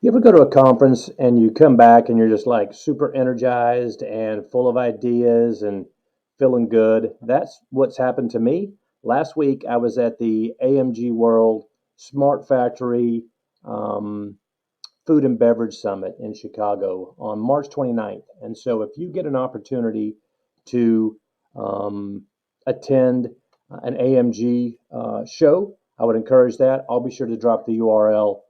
You ever go to a conference and you come back and you're just like super energized and full of ideas and feeling good? That's what's happened to me. Last week I was at the AMG World Smart Factory um, Food and Beverage Summit in Chicago on March 29th. And so if you get an opportunity to um, attend an AMG show, I would encourage that. I'll be sure to drop the URL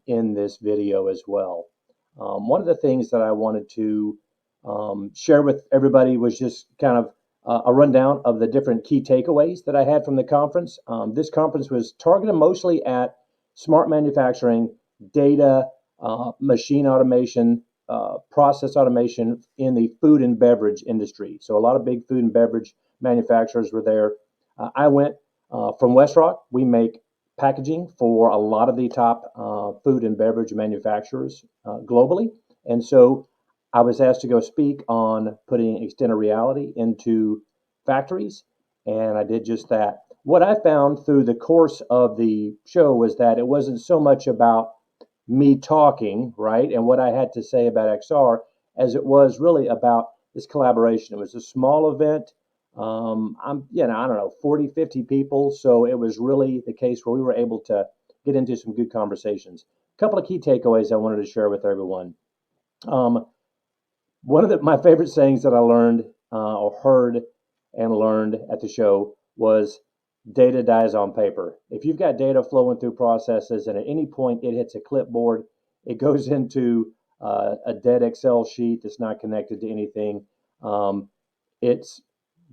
in this video as well. One of the things that I wanted to share with everybody was just kind of a rundown of the different key takeaways that I had from the conference. This conference was targeted mostly at smart manufacturing, data, machine automation, process automation in the food and beverage industry. So a lot of big food and beverage manufacturers were there. I went from WestRock. We make packaging for a lot of the top food and beverage manufacturers globally. And so I was asked to go speak on putting extended reality into factories, and I did just that. What I found through the course of the show was that it wasn't so much about me talking, right, and what I had to say about XR as it was really about this collaboration. It was a small event. I don't know, 40, 50 people. So it was really the case where we were able to get into some good conversations. A couple of key takeaways I wanted to share with everyone. Um, One of my favorite sayings that I learned or heard and learned at the show was data dies on paper. If you've got data flowing through processes and at any point it hits a clipboard, it goes into a dead Excel sheet that's not connected to anything, it's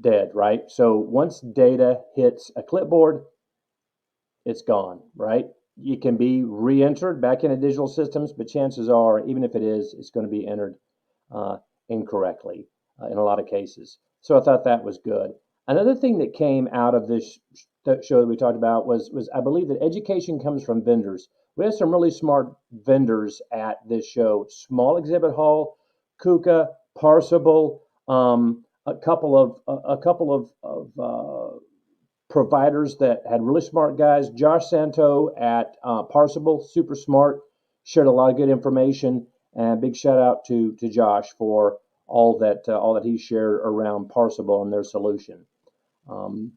dead, right? So once data hits a clipboard, it's gone, right? It can be re-entered back into digital systems, but chances are, even if it is, it's going to be entered uh, incorrectly in a lot of cases. So I thought that was good. Another thing that came out of this show that we talked about was I believe that education comes from vendors. We have some really smart vendors at this show. Small Exhibit Hall, Kuka, Parsable, a couple of providers that had really smart guys. Josh Santo at Parsable, super smart, shared a lot of good information. And big shout out to Josh for all that he shared around Parsable and their solution. Um,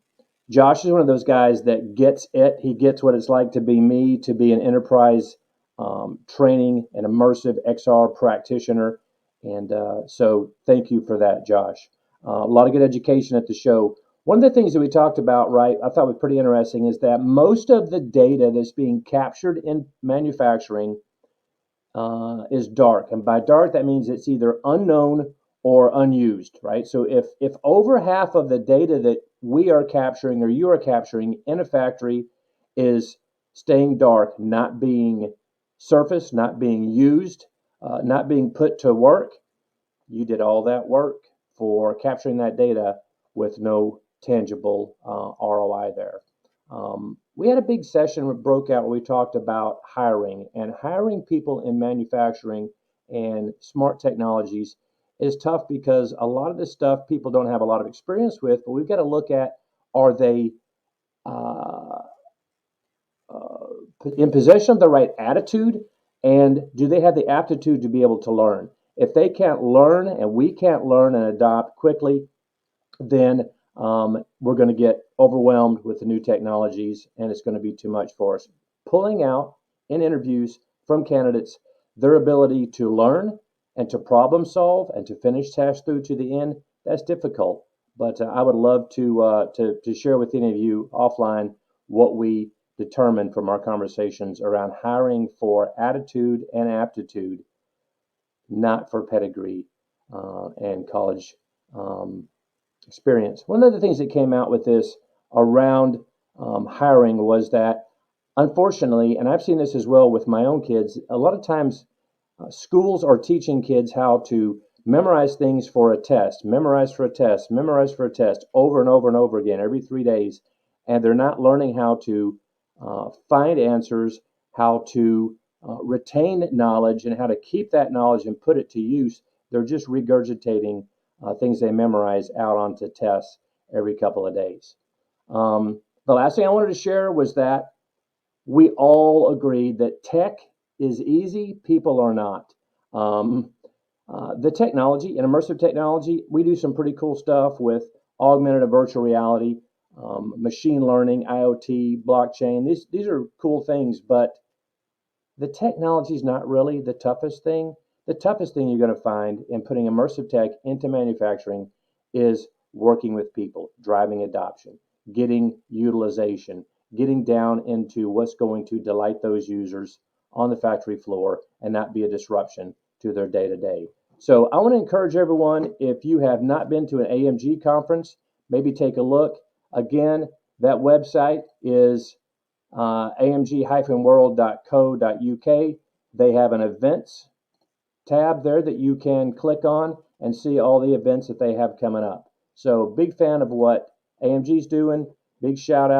Josh is one of those guys that gets it. He gets what it's like to be me, to be an enterprise training and immersive XR practitioner. And so thank you for that, Josh. A lot of good education at the show. One of the things that we talked about, right, I thought was pretty interesting is that most of the data that's being captured in manufacturing is dark, and by dark that means it's either unknown or unused, right? So if over half of the data that we are capturing or you are capturing in a factory is staying dark, not being surfaced, not being used, not being put to work, you did all that work for capturing that data with no tangible ROI there. We had a big session that broke out where we talked about hiring, and hiring people in manufacturing and smart technologies is tough because a lot of this stuff people don't have a lot of experience with, but we've got to look at, are they uh, uh, in possession of the right attitude, and do they have the aptitude to be able to learn? If they can't learn and we can't learn and adopt quickly, then we're going to get overwhelmed with the new technologies and it's going to be too much for us. Pulling out in interviews from candidates their ability to learn and to problem solve and to finish tasks through to the end, that's difficult. But I would love to share with any of you offline what we determined from our conversations around hiring for attitude and aptitude, not for pedigree and college um, experience. One of the things that came out with this around hiring was that, unfortunately, and I've seen this as well with my own kids, a lot of times schools are teaching kids how to memorize things for a test, memorize for a test, memorize for a test over and over and over again every 3 days. And they're not learning how to find answers, how to retain knowledge, and how to keep that knowledge and put it to use. They're just regurgitating things they memorize out onto tests every couple of days. The last thing I wanted to share was that we all agreed that tech is easy, people are not. Um, the technology and immersive technology, we do some pretty cool stuff with augmented and virtual reality, machine learning, IoT, blockchain. These are cool things, but the technology is not really the toughest thing. The toughest thing you're going to find in putting immersive tech into manufacturing is working with people, driving adoption, getting utilization, getting down into what's going to delight those users on the factory floor and not be a disruption to their day to day. So I want to encourage everyone, if you have not been to an AMG conference, maybe take a look. Again, that website is amg-world.co.uk. They have an events tab there that you can click on and see all the events that they have coming up. So big fan of what AMG's doing. Big shout out.